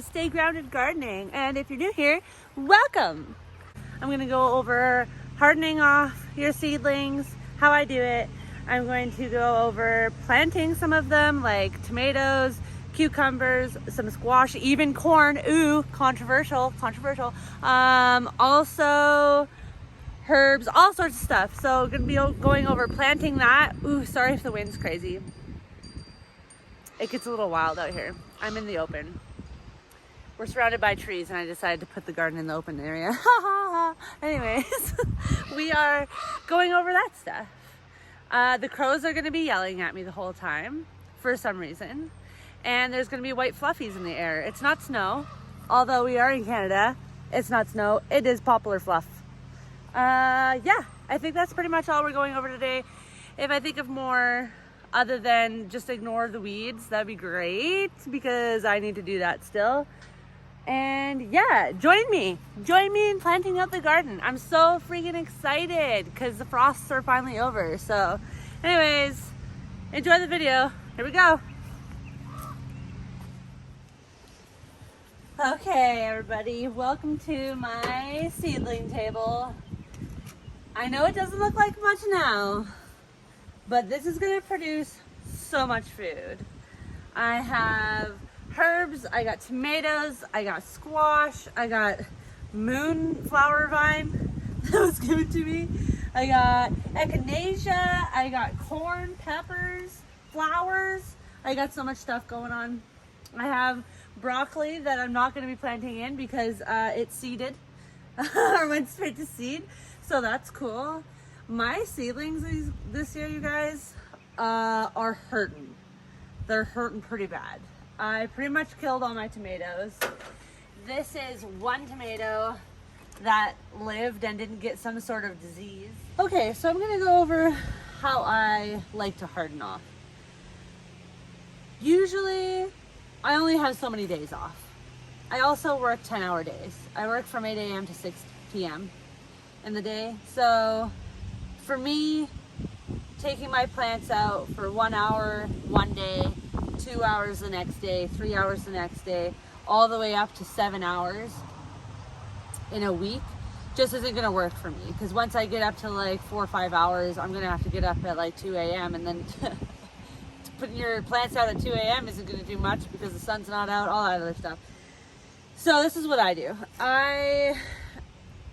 Stay Grounded Gardening, and if you're new here, welcome. I'm going to go over hardening off your seedlings, how I do it. I'm going to go over planting some of them, like tomatoes, cucumbers, some squash, even corn. Ooh, controversial. Also herbs, all sorts of stuff. So going to be going over planting that. Ooh, sorry if the wind's crazy. It gets a little wild out here. I'm in the open. We're surrounded by trees and I decided to put the garden in the open area. Anyways, we are going over that stuff. The crows are going to be yelling at me the whole time for some reason. And there's going to be white fluffies in the air. It's not snow. Although we are in Canada, it's not snow. It is poplar fluff. Yeah, I think that's pretty much all we're going over today. If I think of more other than just ignore the weeds, that'd be great because I need to do that still. And yeah, join me in planting out the garden. I'm so freaking excited because the frosts are finally over. So anyways, enjoy the video. Here we go. Okay, everybody, welcome to my seedling table. I know it doesn't look like much now, but this is going to produce so much food. I have herbs, I got tomatoes, I got squash, I got moonflower vine that was given to me. I got echinacea, I got corn, peppers, flowers. I got so much stuff going on. I have broccoli that I'm not going to be planting in because it's seeded or went straight to seed. So that's cool. My seedlings this year, you guys, are hurting. They're hurting pretty bad. I pretty much killed all my tomatoes. This is one tomato that lived and didn't get some sort of disease. Okay, so I'm gonna go over how I like to harden off. Usually, I only have so many days off. I also work 10-hour days. I work from 8 a.m. to 6 p.m. in the day. So for me, taking my plants out for 1 hour one day, 2 hours the next day, 3 hours the next day, all the way up to 7 hours in a week just isn't gonna work for me. Because once I get up to like 4 or 5 hours, I'm gonna have to get up at like 2 a.m. and then putting your plants out at 2 a.m. isn't gonna do much because the sun's not out, all that other stuff. So this is what I do. I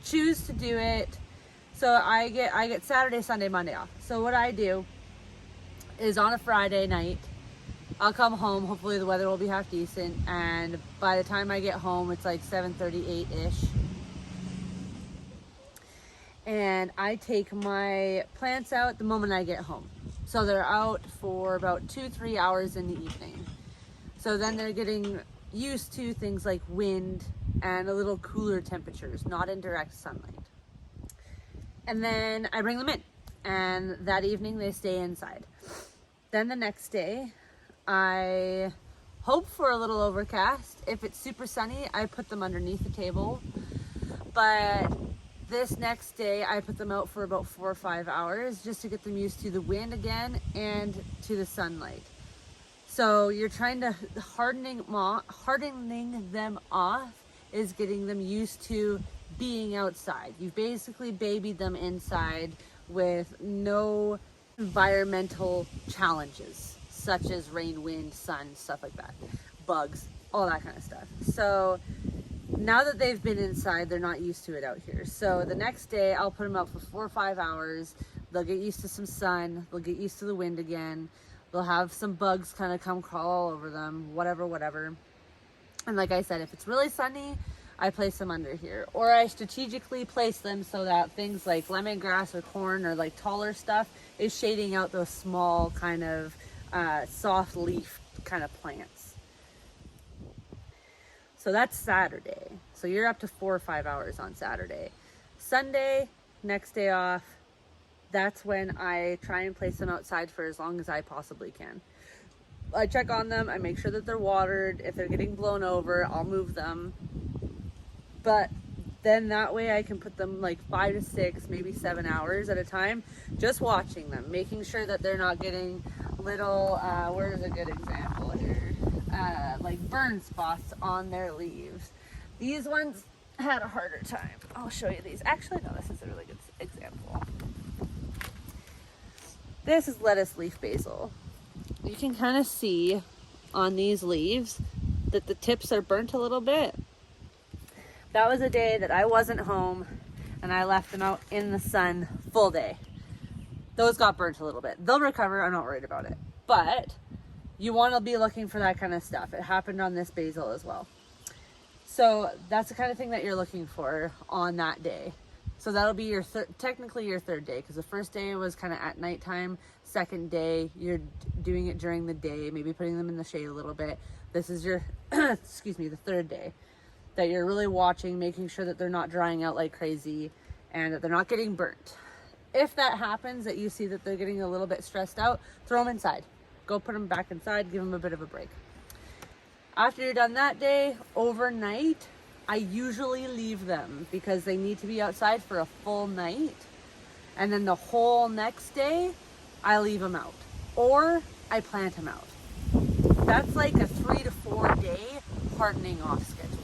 choose to do it. So I get Saturday, Sunday, Monday off. So what I do is on a Friday night, I'll come home. Hopefully the weather will be half decent. And by the time I get home, it's like 7:30, 8-ish. And I take my plants out the moment I get home. So they're out for about 2-3 hours in the evening. So then they're getting used to things like wind and a little cooler temperatures, not in direct sunlight. And then I bring them in, and that evening they stay inside. Then the next day, I hope for a little overcast. If it's super sunny, I put them underneath the table. But this next day, I put them out for about 4 or 5 hours just to get them used to the wind again and to the sunlight. So you're trying to hardening them off is getting them used to being outside. You've basically babied them inside with no environmental challenges such as rain, wind, sun, stuff like that, bugs, all that kind of stuff. So now that they've been inside, they're not used to it out here. So the next day I'll put them out for 4 or 5 hours. They'll get used to some sun, they'll get used to the wind again, they'll have some bugs kind of come crawl all over them, whatever. And like I said, if it's really sunny, I place them under here, or I strategically place them so that things like lemongrass or corn or like taller stuff is shading out those small kind of soft leaf kind of plants. So that's Saturday. So you're up to 4 or 5 hours on Saturday. Sunday, next day off, that's when I try and place them outside for as long as I possibly can. I check on them, I make sure that they're watered. If they're getting blown over, I'll move them. But then that way I can put them like 5 to 6, maybe 7 hours at a time, just watching them, making sure that they're not getting little, where's a good example here? like burn spots on their leaves. These ones had a harder time. I'll show you these. Actually, no, this is a really good example. This is lettuce leaf basil. You can kind of see on these leaves that the tips are burnt a little bit. That was a day that I wasn't home and I left them out in the sun full day. Those got burnt a little bit. They'll recover, I'm not worried about it. But you want to be looking for that kind of stuff. It happened on this basil as well. So that's the kind of thing that you're looking for on that day. So that'll be your technically your third day, because the first day was kind of at nighttime. Second day, you're doing it during the day, maybe putting them in the shade a little bit. This is your, excuse me, the third day that you're really watching, making sure that they're not drying out like crazy and that they're not getting burnt. If that happens, that you see that they're getting a little bit stressed out, throw them inside. Go put them back inside, give them a bit of a break. After you're done that day, overnight, I usually leave them because they need to be outside for a full night. And then the whole next day, I leave them out. Or I plant them out. That's like a 3 to 4 day hardening off schedule.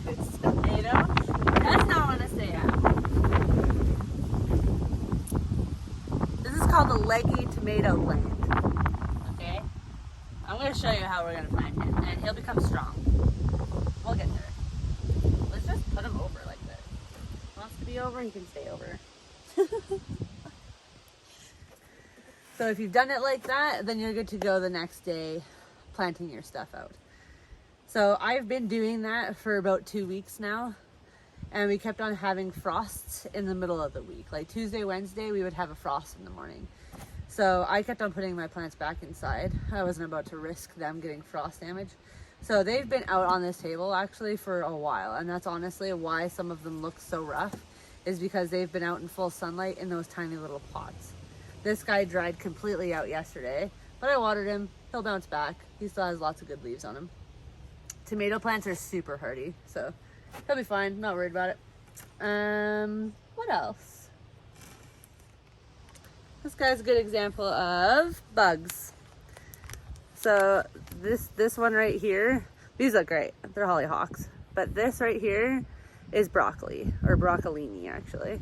It's tomato. That's not what I say at. This is called a leggy tomato plant. Okay? I'm going to show you how we're going to plant him, and he'll become strong. We'll get there. Let's just put him over like this. If he wants to be over, he can stay over. So if you've done it like that, then you're good to go the next day planting your stuff out. So I've been doing that for about 2 weeks now, and we kept on having frosts in the middle of the week. Like Tuesday, Wednesday, we would have a frost in the morning. So I kept on putting my plants back inside. I wasn't about to risk them getting frost damage. So they've been out on this table actually for a while, and that's honestly why some of them look so rough, is because they've been out in full sunlight in those tiny little pots. This guy dried completely out yesterday, but I watered him. He'll bounce back. He still has lots of good leaves on him. Tomato plants are super hardy, so he'll be fine. Not worried about it. What else? This guy's a good example of bugs. So this one right here, these look great. They're hollyhocks. But this right here is broccoli, or broccolini actually.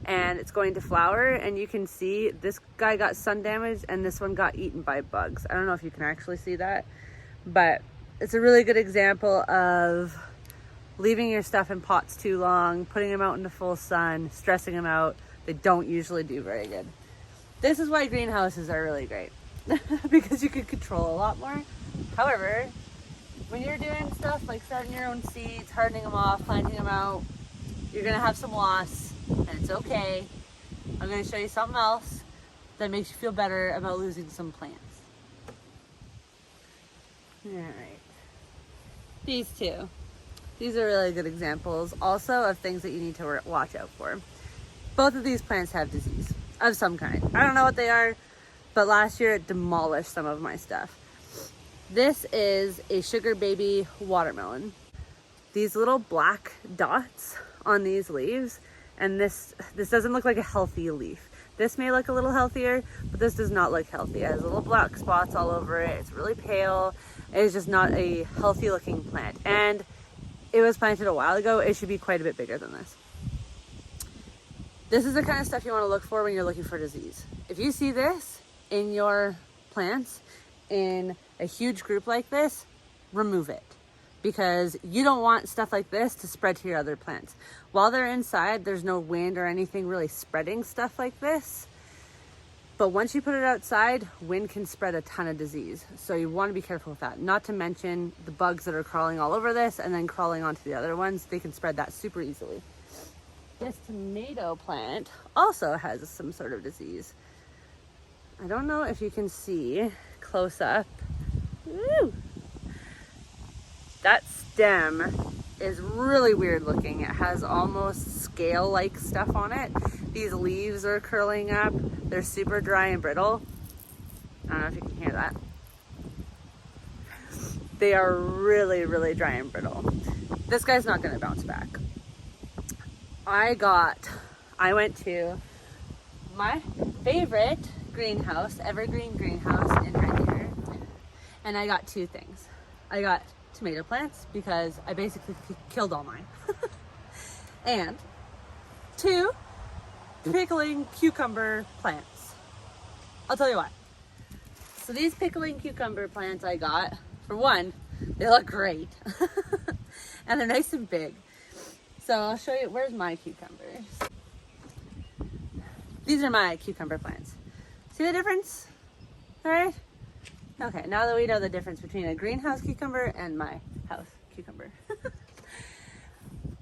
And it's going to flower, and you can see this guy got sun damage and this one got eaten by bugs. I don't know if you can actually see that, but it's a really good example of leaving your stuff in pots too long, putting them out in the full sun, stressing them out. They don't usually do very good. This is why greenhouses are really great, because you can control a lot more. However, when you're doing stuff like starting your own seeds, hardening them off, planting them out, you're gonna have some loss, and it's okay. I'm gonna show you something else that makes you feel better about losing some plants. All right, these two. These are really good examples also of things that you need to watch out for. Both of these plants have disease of some kind. I don't know what they are, but last year it demolished some of my stuff. This is a sugar baby watermelon. These little black dots on these leaves, and this doesn't look like a healthy leaf. This may look a little healthier, but this does not look healthy. It has little black spots all over it. It's really pale. It's just not a healthy looking plant. And it was planted a while ago. It should be quite a bit bigger than this. This is the kind of stuff you want to look for when you're looking for disease. If you see this in your plants in a huge group like this, remove it, because you don't want stuff like this to spread to your other plants. While they're inside, there's no wind or anything really spreading stuff like this. But once you put it outside, wind can spread a ton of disease. So you want to be careful with that. Not to mention the bugs that are crawling all over this and then crawling onto the other ones. They can spread that super easily. This tomato plant also has some sort of disease. I don't know if you can see close up. Woo! That stem is really weird looking. It has almost scale-like stuff on it. These leaves are curling up. They're super dry and brittle. I don't know if you can hear that. They are really, really dry and brittle. This guy's not gonna bounce back. I went to my favorite greenhouse, evergreen greenhouse in Red Deer. and I got two things. I got tomato plants because I basically killed all mine. And two pickling cucumber plants. I'll tell you why. So these pickling cucumber plants I got, for one, they look great. And they're nice and big. So I'll show you, where's my cucumbers? These are my cucumber plants. See the difference? All right? Okay, now that we know the difference between a greenhouse cucumber and my house cucumber.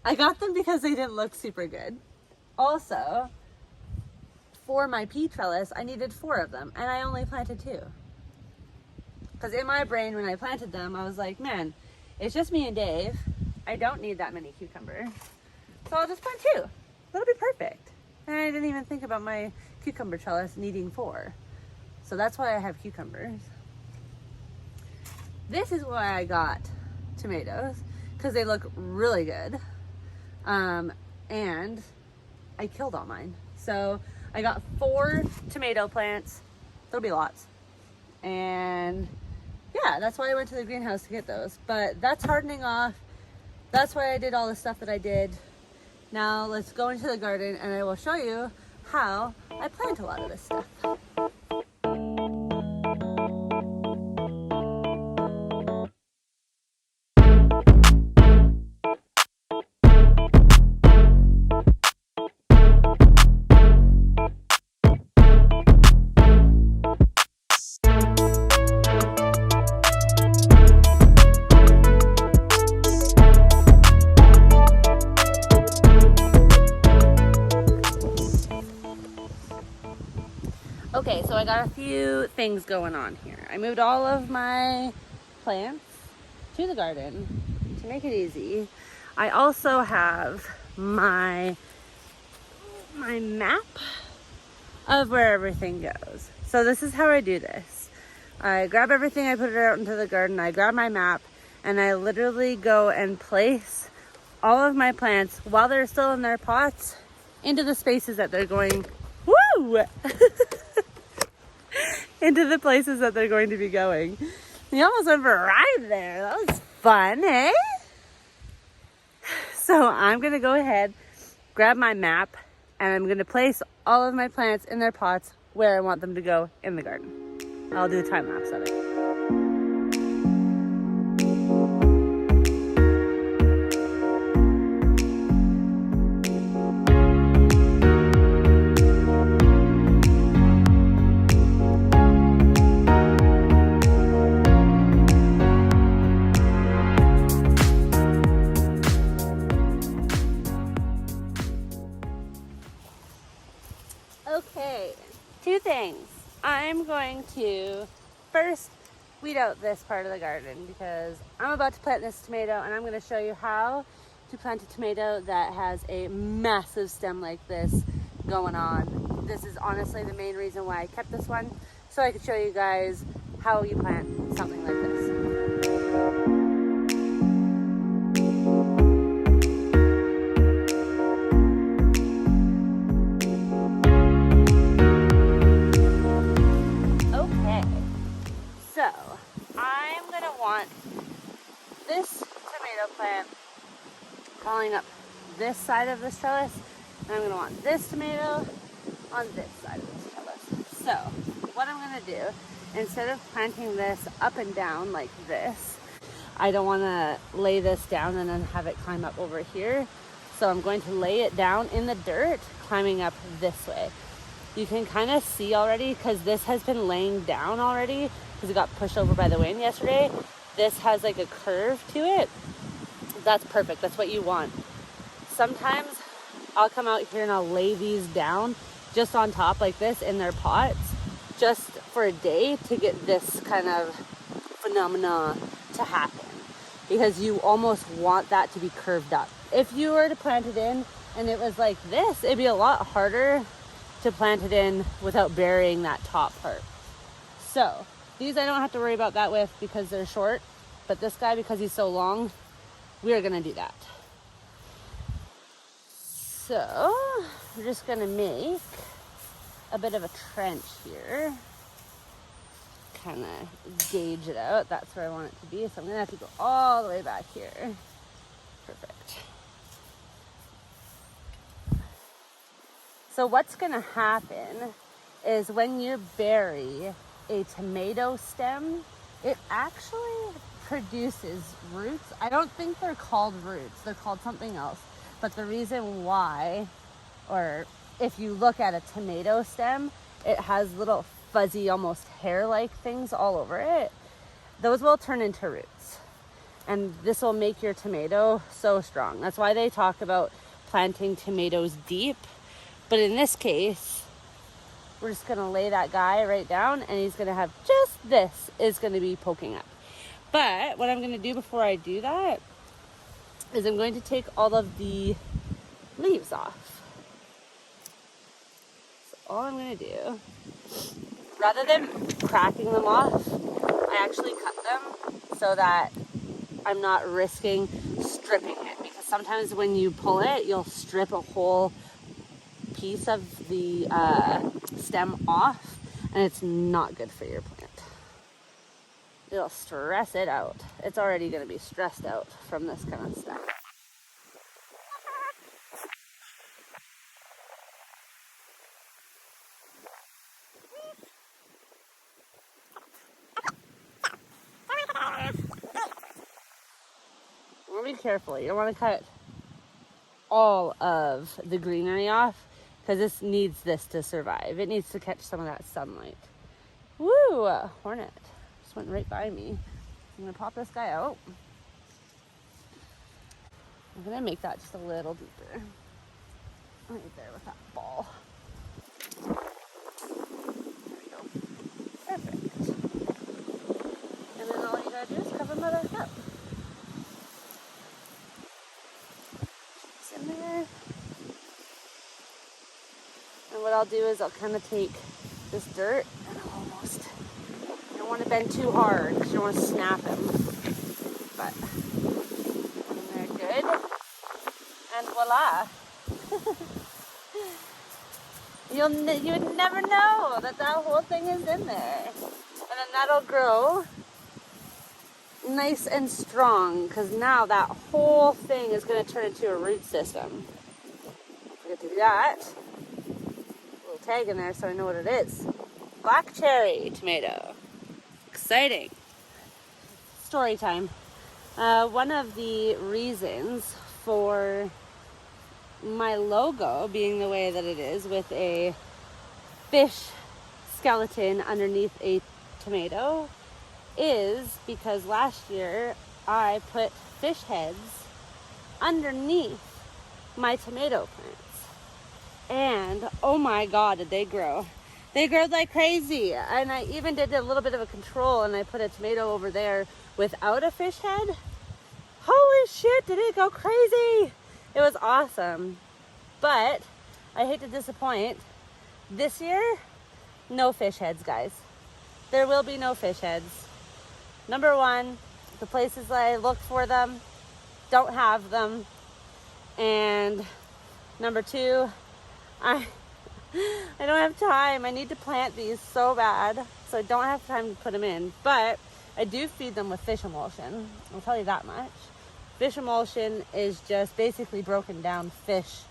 I got them because they didn't look super good. Also, for my pea trellis, I needed 4 of them, and I only planted 2. Because in my brain, when I planted them, I was like, man, it's just me and Dave. I don't need that many cucumbers. So I'll just plant 2. That'll be perfect. And I didn't even think about my cucumber trellis needing 4. So that's why I have cucumbers. This is why I got tomatoes, because they look really good. And I killed all mine. So I got 4 tomato plants. There'll be lots. And yeah, that's why I went to the greenhouse to get those. But that's hardening off. That's why I did all the stuff that I did. Now let's go into the garden and I will show you how I plant a lot of this stuff. Okay, so I got a few things going on here. I moved all of my plants to the garden to make it easy. I also have my map of where everything goes. So this is how I do this. I grab everything, I put it out into the garden, I grab my map, and I literally go and place all of my plants while they're still in their pots into the spaces that they're going, woo! into the places that they're going to be going. You almost went for a ride there. That was fun, eh? So I'm gonna go ahead, grab my map, and I'm gonna place all of my plants in their pots where I want them to go in the garden. I'll do a time lapse of it. Okay, 2 things. I'm going to first weed out this part of the garden because I'm about to plant this tomato and I'm going to show you how to plant a tomato that has a massive stem like this going on. This is honestly the main reason why I kept this one, so I could show you guys how you plant something like this. So, I'm going to want this tomato plant crawling up this side of this trellis, and I'm going to want this tomato on this side of this trellis. So, what I'm going to do, instead of planting this up and down like this, I don't want to lay this down and then have it climb up over here. So I'm going to lay it down in the dirt, climbing up this way. You can kind of see already, because this has been laying down already, because it got pushed over by the wind yesterday. This has like a curve to it. That's perfect. That's what you want. Sometimes I'll come out here and I'll lay these down just on top like this in their pots, just for a day to get this kind of phenomena to happen, because you almost want that to be curved up. If you were to plant it in and it was like this, it'd be a lot harder to plant it in without burying that top part. So these I don't have to worry about that with because they're short, but this guy, because he's so long, we are gonna do that. So we're just gonna make a bit of a trench here. kind of gauge it out. That's where I want it to be. So I'm going to have to go all the way back here. Perfect. So what's going to happen is when you bury a tomato stem, it actually produces roots. I don't think they're called roots. They're called something else. But the reason why, or if you look at a tomato stem, it has little fuzzy, almost hair-like things all over it. Those will turn into roots. And this will make your tomato so strong. That's why they talk about planting tomatoes deep. But in this case, we're just gonna lay that guy right down, and he's gonna have just this is gonna be poking up. But what I'm gonna do before I do that is I'm going to take all of the leaves off. So all I'm gonna do, rather than cracking them off, I actually cut them so that I'm not risking stripping it, because sometimes when you pull it, you'll strip a whole piece of the stem off, and it's not good for your plant. It'll stress it out. It's already going to be stressed out from this kind of stuff. Be careful. You don't want to cut all of the greenery off, because this needs this to survive. It needs to catch some of that sunlight. Woo! Hornet just went right by me. I'm gonna pop this guy out. I'm gonna make that just a little deeper. Right there with that ball. There we go. Perfect. And then all you gotta do is cover them back up. In there. And what I'll do is I'll kind of take this dirt and I'll almost, you don't want to bend too hard because you don't want to snap him. But they're good. And voila. You would never know that whole thing is in there. And then that'll grow nice and strong, because now that whole thing is going to turn into a root system. Don't forget to do that. A little tag in there so I know what it is. Black cherry tomato. Exciting. Story time. One of the reasons for my logo being the way that it is, with a fish skeleton underneath a tomato, is because last year I put fish heads underneath my tomato plants, and oh my god, did they grow. They grew like crazy. And I even did a little bit of a control, and I put a tomato over there without a fish head. Holy shit, did it go crazy. It was awesome. But I hate to disappoint, this year, no fish heads, guys. There will be no fish heads. Number one, the places that I look for them don't have them. And number two, I don't have time. I need to plant these so bad, so I don't have time to put them in. But I do feed them with fish emulsion. I'll tell you that much. Fish emulsion is just basically broken down fish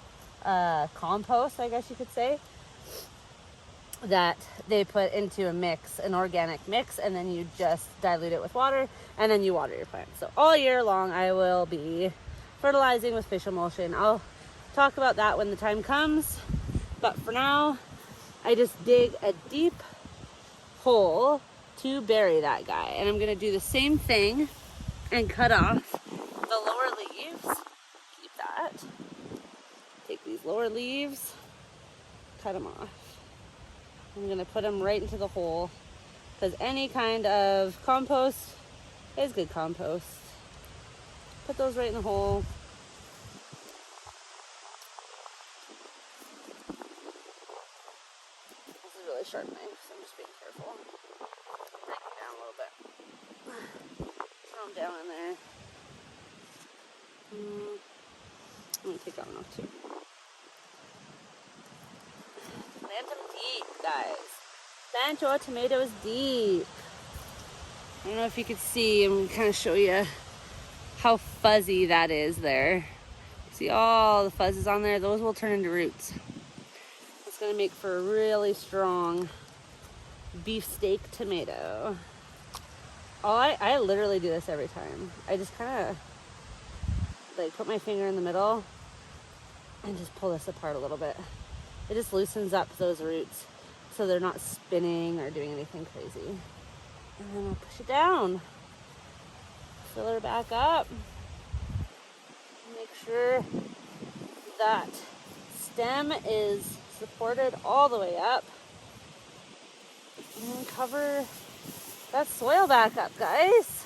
compost, I guess you could say, that they put into a mix, an organic mix, and then you just dilute it with water, and then you water your plants. So all year long I will be fertilizing with fish emulsion. I'll talk about that when the time comes, but for now I just dig a deep hole to bury that guy, and I'm going to do the same thing and cut off the lower leaves. Keep that. Take these lower leaves, cut them off. I'm going to put them right into the hole, because any kind of compost is good compost. Put those right in the hole. This is a really sharp knife, so I'm just being careful. Break it down a little bit. Throw them down in there. I'm going to take that one off too. Plant them deep, guys. Plant your tomatoes deep. I don't know if you could see, I'm gonna kind of show you how fuzzy that is there. See all the fuzzes on there? Those will turn into roots. It's gonna make for a really strong beefsteak tomato. I literally do this every time. I just kind of like put my finger in the middle and just pull this apart a little bit. It just loosens up those roots so they're not spinning or doing anything crazy. And then I'll push it down. Fill her back up. Make sure that stem is supported all the way up. And then cover that soil back up, guys.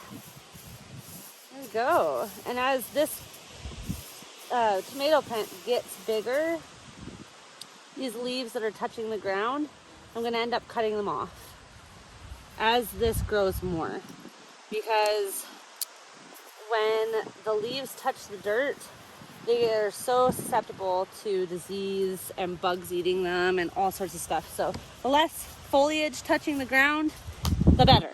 There we go. And as this tomato plant gets bigger, these leaves that are touching the ground, I'm going to end up cutting them off as this grows more, because when the leaves touch the dirt, they are so susceptible to disease and bugs eating them and all sorts of stuff. So the less foliage touching the ground, the better.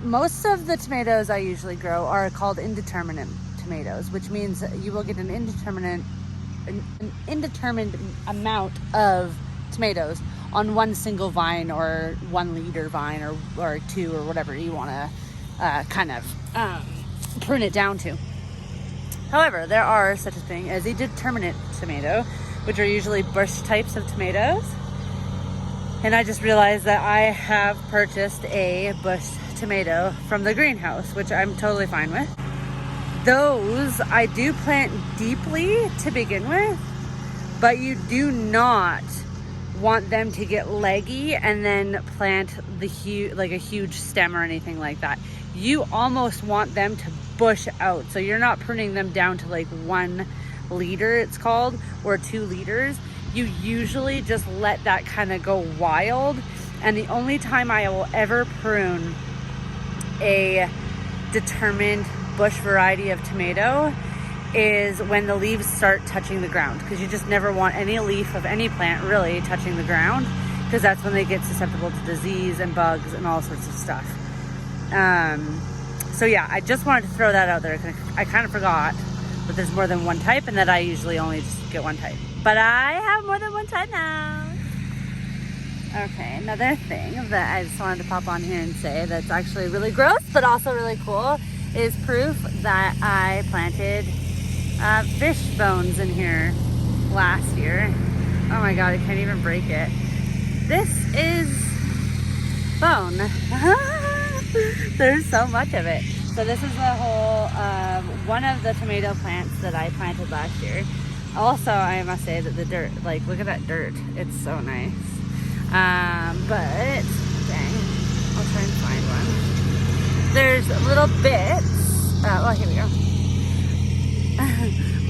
Most of the tomatoes I usually grow are called indeterminate tomatoes, which means you will get an indeterminate amount of tomatoes on one single vine or 1 liter vine or 2 or whatever you want to kind of prune it down to. However, there are such a thing as a determinate tomato, which are usually bush types of tomatoes. And I just realized that I have purchased a bush tomato from the greenhouse, which I'm totally fine with. Those I do plant deeply to begin with, but you do not want them to get leggy and then plant the a huge stem or anything like that. You almost want them to bush out, so you're not pruning them down to like 1 liter, it's called, or 2 liters. You usually just let that kind of go wild. And the only time I will ever prune a determined bush variety of tomato is when the leaves start touching the ground, because you just never want any leaf of any plant really touching the ground, because that's when they get susceptible to disease and bugs and all sorts of stuff. So yeah, I just wanted to throw that out there. I kind of forgot that there's more than one type and that I usually only just get one type. But I have more than one type now. Okay, another thing that I just wanted to pop on here and say that's actually really gross, but also really cool, is proof that I planted fish bones in here last year. Oh my God, I can't even break it. This is bone. There's so much of it. So this is the whole, one of the tomato plants that I planted last year. Also, I must say that the dirt, like, look at that dirt. It's so nice. But, dang, I'll try and find one. There's little bits, well, here we go.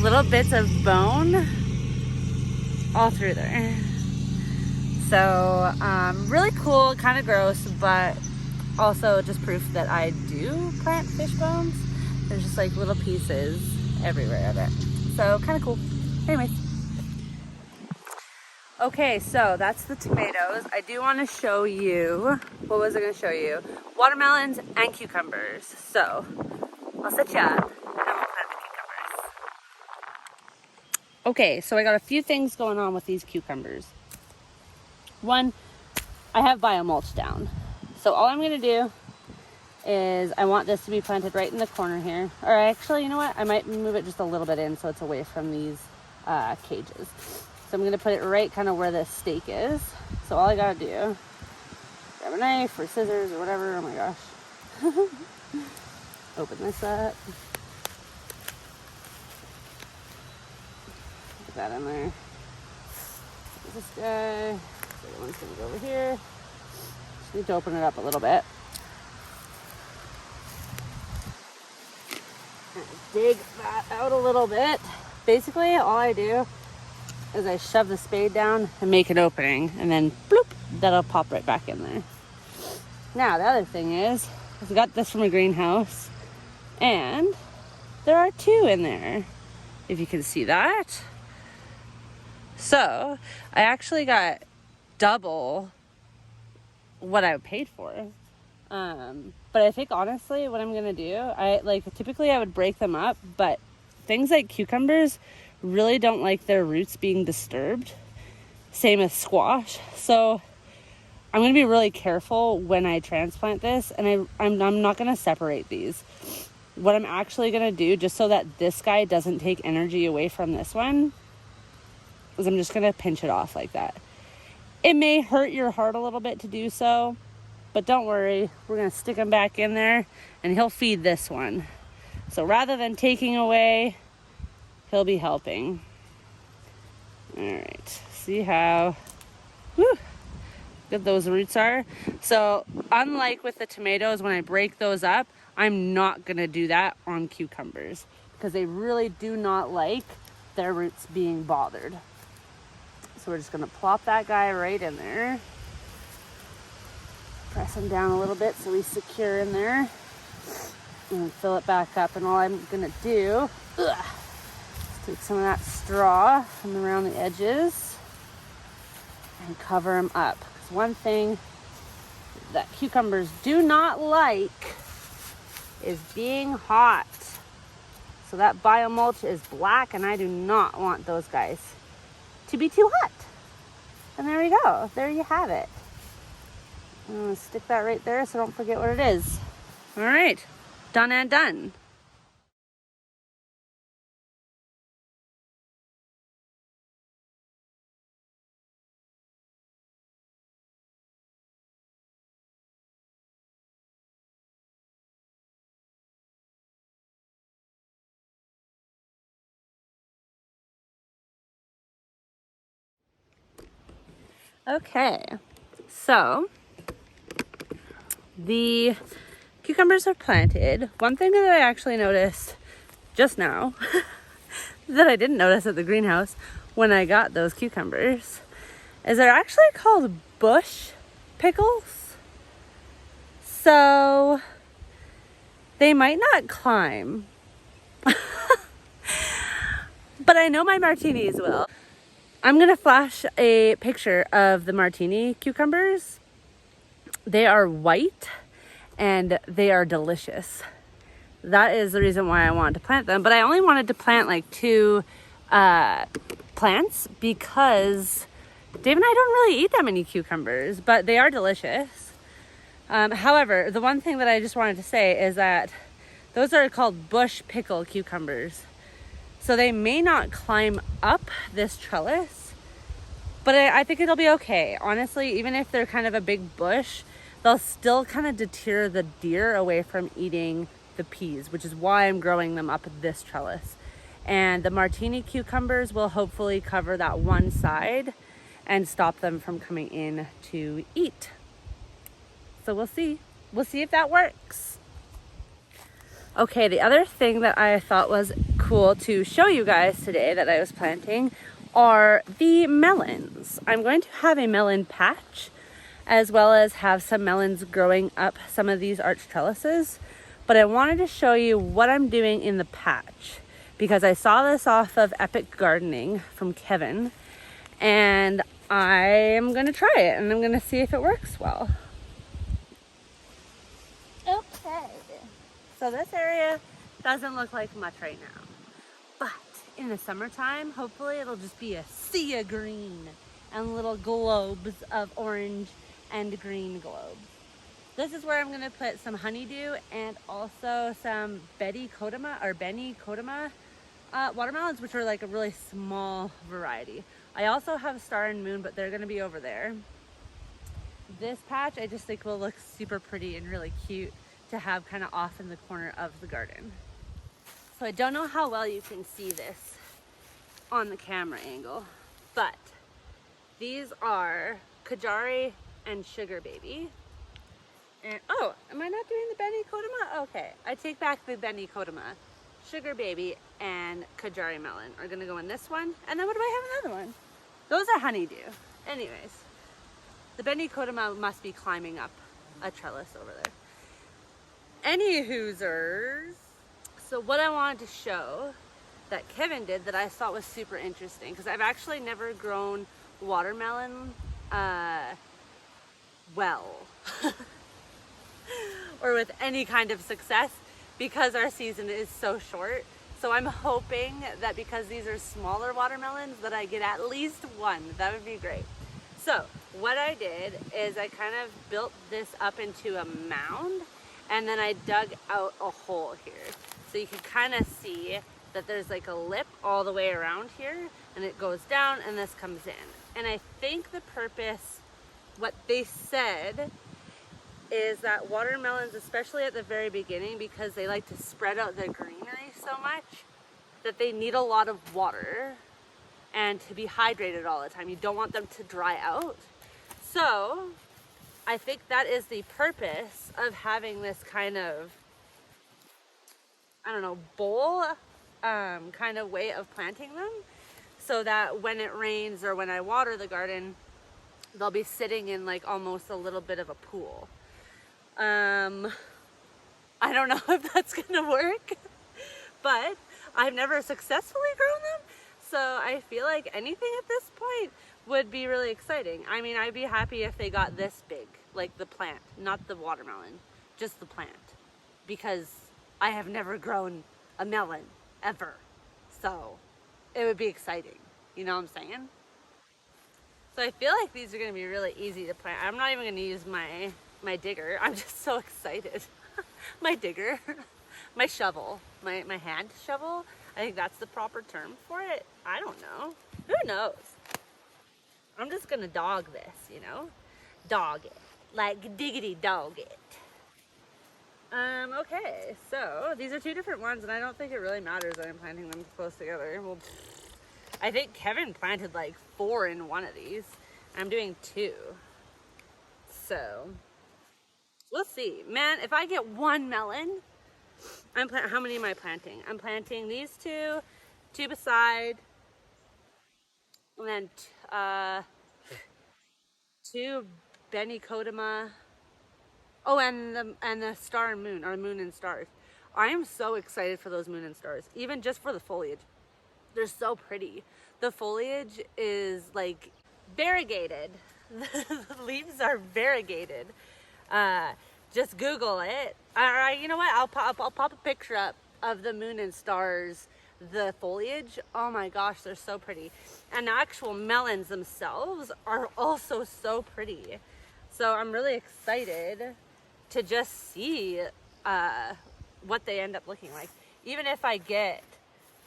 Little bits of bone all through there. So, really cool, kind of gross, but also just proof that I do plant fish bones. There's just like little pieces everywhere of it. So kind of cool. Anyways. Okay, so that's the tomatoes. I do want to show you, what was I going to show you? Watermelons and cucumbers. So I'll set you up and we'll plant the cucumbers. Okay, so I got a few things going on with these cucumbers. One, I have biomulch down. So all I'm going to do is I want this to be planted right in the corner here. Or actually, you know what? I might move it just a little bit in so it's away from these cages. So I'm going to put it right kind of where this stake is. So all I got to do, grab a knife or scissors or whatever. Oh my gosh. Open this up. Put that in there. This guy. The other one's going to go over here. Need to open it up a little bit. Dig that out a little bit. Basically, all I do is I shove the spade down and make an opening, and then bloop, that'll pop right back in there. Now, the other thing is, I got this from a greenhouse, and there are 2 in there, if you can see that. So, I actually got double what I paid for. But I think honestly what I'm gonna do, typically I would break them up, but things like cucumbers really don't like their roots being disturbed. Same as squash. So I'm gonna be really careful when I transplant this, and I'm not gonna separate these. What I'm actually gonna do, just so that this guy doesn't take energy away from this one, is I'm just gonna pinch it off like that. It may hurt your heart a little bit to do so, but don't worry, we're gonna stick him back in there and he'll feed this one. So rather than taking away, he'll be helping. All right, see how good those roots are. So unlike with the tomatoes, when I break those up, I'm not gonna do that on cucumbers because they really do not like their roots being bothered. So we're just gonna plop that guy right in there. Press him down a little bit so he's secure in there. And fill it back up. And all I'm gonna do is take some of that straw from around the edges and cover them up. Because one thing that cucumbers do not like is being hot. So that biomulch is black, and I do not want those guys to be too hot. And there we go. There you have it. I'm gonna stick that right there so don't forget what it is. All right, done and done. Okay, so the cucumbers are planted. One thing that I actually noticed just now that I didn't notice at the greenhouse when I got those cucumbers is they're actually called bush pickles. So they might not climb, but I know my martinis will. I'm gonna flash a picture of the martini cucumbers. They are white and they are delicious. That is the reason why I wanted to plant them, but I only wanted to plant like 2 plants because Dave and I don't really eat that many cucumbers, but they are delicious. However, the one thing that I just wanted to say is that those are called bush pickle cucumbers. So they may not climb up this trellis, but I think it'll be okay. Honestly, even if they're kind of a big bush, they'll still kind of deter the deer away from eating the peas, which is why I'm growing them up this trellis. And the martini cucumbers will hopefully cover that one side and stop them from coming in to eat. So we'll see. We'll see if that works. Okay, the other thing that I thought was cool to show you guys today that I was planting are the melons. I'm going to have a melon patch as well as have some melons growing up some of these arch trellises. But I wanted to show you what I'm doing in the patch because I saw this off of Epic Gardening from Kevin, and I am going to try it and I'm going to see if it works well. Okay. So this area doesn't look like much right now, but in the summertime, hopefully it'll just be a sea of green and little globes of orange and green globes. This is where I'm gonna put some honeydew and also some Benny Kodama watermelons, which are like a really small variety. I also have Star and Moon, but they're gonna be over there. This patch I just think will look super pretty and really cute to have kind of off in the corner of the garden. So I don't know how well you can see this on the camera angle, but these are Kajari and Sugar Baby. And oh, am I not doing the Benny Kodama? Okay, I take back the Benny Kodama. Sugar Baby and Kajari Melon are gonna go in this one. And then what do I have another one? Those are honeydew. Anyways, the Benny Kodama must be climbing up a trellis over there. Any hoosers. So what I wanted to show that Kevin did that I thought was super interesting, because I've actually never grown watermelon well. or with any kind of success because our season is so short. So I'm hoping that because these are smaller watermelons that I get at least one. That would be great. So what I did is I kind of built this up into a mound, and then I dug out a hole here. So you can kind of see that there's like a lip all the way around here, and it goes down and this comes in. And I think the purpose, what they said, is that watermelons, especially at the very beginning, because they like to spread out the greenery so much, that they need a lot of water and to be hydrated all the time. You don't want them to dry out. So I think that is the purpose of having this kind of, I don't know, bowl kind of way of planting them, so that when it rains or when I water the garden, they'll be sitting in like almost a little bit of a pool. I don't know if that's gonna work, but I've never successfully grown them, so I feel like anything at this point would be really exciting. I mean, I'd be happy if they got this big, like the plant, not the watermelon, just the plant, because I have never grown a melon ever, so it would be exciting, you know what I'm saying? So I feel like these are gonna be really easy to plant. I'm not even gonna use my digger. I'm just so excited. My digger, my shovel, my hand shovel. I think that's the proper term for it. I don't know. Who knows? I'm just gonna dog this, you know? Dog it. Like diggity dog it. Okay, so these are two different ones, and I don't think it really matters that I'm planting them close together. Well, I think Kevin planted like 4 in one of these. I'm doing 2. So we'll see. Man, if I get 1 melon, how many am I planting? I'm planting these 2 beside, and then 2 Benicodema. Oh, and the star and moon, or moon and stars. I am so excited for those moon and stars, even just for the foliage. They're so pretty. The foliage is like variegated. The leaves are variegated. Just Google it. You know what? I'll pop a picture up of the moon and stars, the foliage. Oh my gosh, they're so pretty. And the actual melons themselves are also so pretty. So I'm really excited to just see what they end up looking like. Even if I get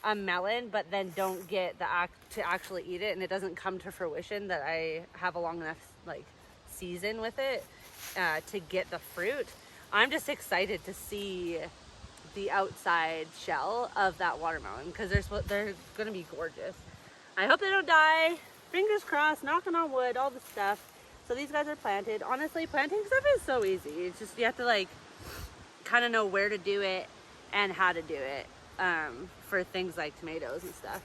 a melon but then don't get to actually eat it, and it doesn't come to fruition that I have a long enough like season with it to get the fruit, I'm just excited to see the outside shell of that watermelon, because they're gonna be gorgeous. I hope they don't die. Fingers crossed, knocking on wood, all the stuff. So these guys are planted. Honestly, planting stuff is so easy. It's just you have to like kind of know where to do it and how to do it for things like tomatoes and stuff.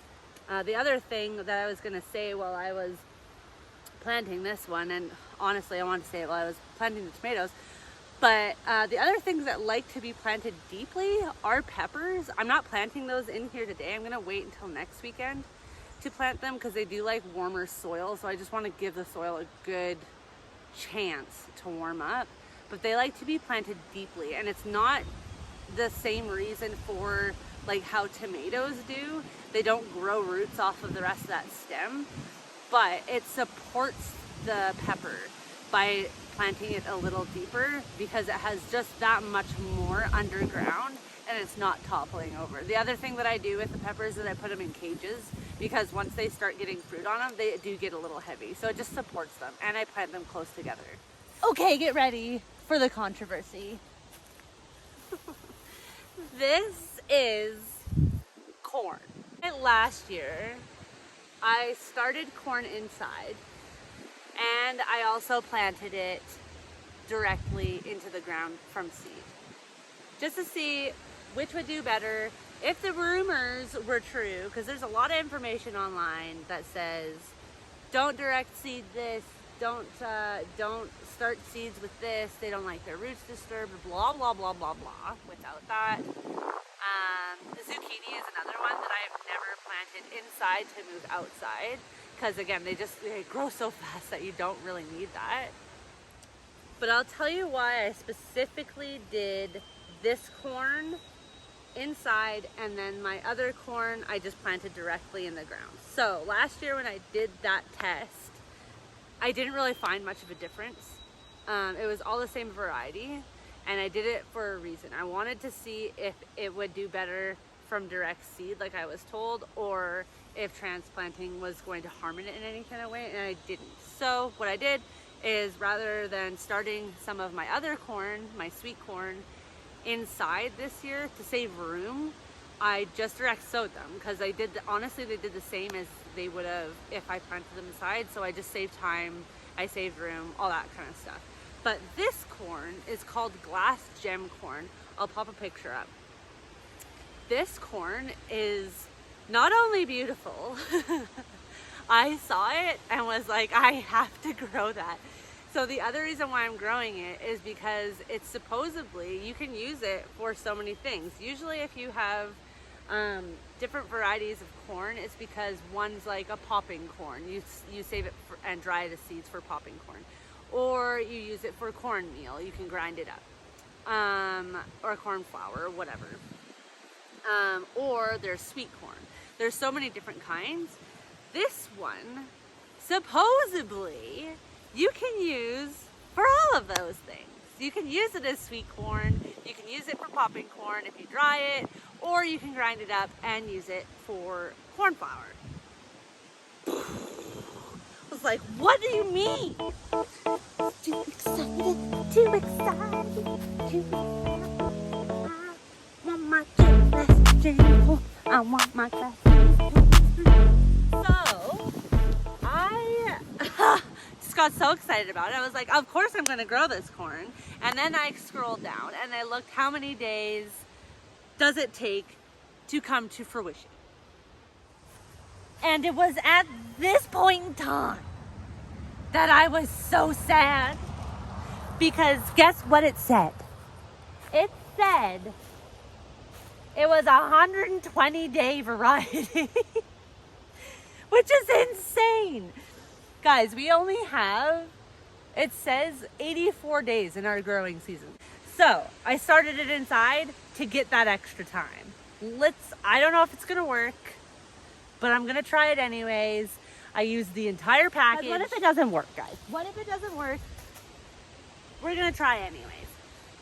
The other thing that I was gonna say while I was planting this one, and honestly I wanted to say it while I was planting the tomatoes, but the other things that like to be planted deeply are peppers. I'm not planting those in here today. I'm gonna wait until next weekend to plant them, because they do like warmer soil, so I just want to give the soil a good chance to warm up. But they like to be planted deeply, and it's not the same reason for like how tomatoes do. They don't grow roots off of the rest of that stem, but it supports the pepper by planting it a little deeper, because it has just that much more underground and it's not toppling over. The other thing that I do with the peppers is I put them in cages, because once they start getting fruit on them, they do get a little heavy. So it just supports them, and I plant them close together. Okay, get ready for the controversy. This is corn. Last year, I started corn inside, and I also planted it directly into the ground from seed, just to see which would do better. If the rumors were true, because there's a lot of information online that says don't direct seed this, don't start seeds with this, they don't like their roots disturbed, blah blah blah blah blah. Without that, the zucchini is another one that I have never planted inside to move outside, because again they grow so fast that you don't really need that. But I'll tell you why I specifically did this corn inside, and then my other corn I just planted directly in the ground. So last year when I did that test, I didn't really find much of a difference. It was all the same variety, and I did it for a reason. I wanted to see if it would do better from direct seed like I was told, or if transplanting was going to harm it in any kind of way, and I didn't. So what I did is, rather than starting some of my other corn, my sweet corn, inside this year to save room, I just direct sowed them, because honestly they did the same as they would have if I planted them inside. So I just saved time, I saved room, all that kind of stuff. But this corn is called glass gem corn. I'll pop a picture up. This corn is not only beautiful, I saw it and was like, I have to grow that. So the other reason why I'm growing it is because it's supposedly, you can use it for so many things. Usually if you have different varieties of corn, it's because one's like a popping corn. You save it and dry the seeds for popping corn. Or you use it for cornmeal, you can grind it up. Or corn flour, or whatever. Or there's sweet corn. There's so many different kinds. This one, supposedly, you can use for all of those things. You can use it as sweet corn, you can use it for popping corn if you dry it, or you can grind it up and use it for corn flour. I was like, what do you mean? Too excited, too excited, too excited. I want my glass jam. I want my glass jam. So, I just got so excited about it. I was like, of course I'm going to grow this corn. And then I scrolled down and I looked how many days does it take to come to fruition. And it was at this point in time that I was so sad, because guess what it said? It said it was 120-day variety, which is insane. Guys, we only have, it says 84 days in our growing season. So I started it inside to get that extra time. I don't know if it's gonna work, but I'm gonna try it anyways. I used the entire package. What if it doesn't work, guys? What if it doesn't work? We're gonna try anyways.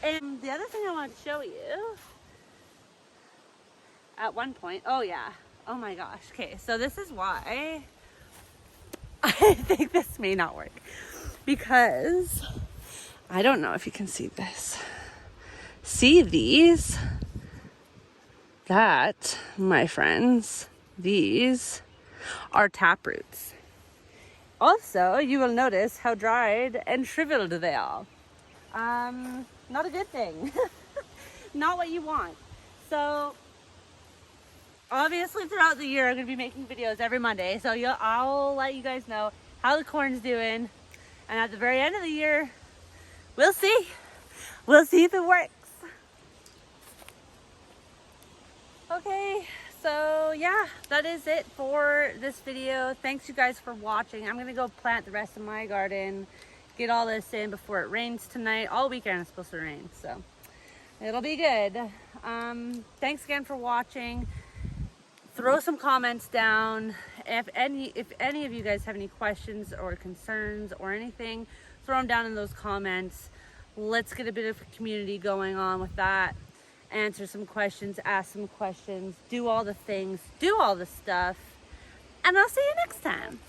And the other thing I want to show you, at one point, oh yeah, oh my gosh. Okay, so this is why I think this may not work, because I don't know if you can see this. See these? That, my friends, these are tap roots. Also, you will notice how dried and shriveled they are. Not a good thing. Not what you want. So, obviously throughout the year I'm going to be making videos every Monday. So I'll let you guys know how the corn's doing. And at the very end of the year, we'll see. We'll see if it works. Okay, so yeah, that is it for this video. Thanks you guys for watching. I'm gonna go plant the rest of my garden, get all this in before it rains tonight. All weekend it's supposed to rain, so it'll be good. Thanks again for watching. Throw some comments down. If any of you guys have any questions or concerns or anything, throw them down in those comments. Let's get a bit of a community going on with that. Answer some questions, ask some questions, do all the things, do all the stuff, and I'll see you next time.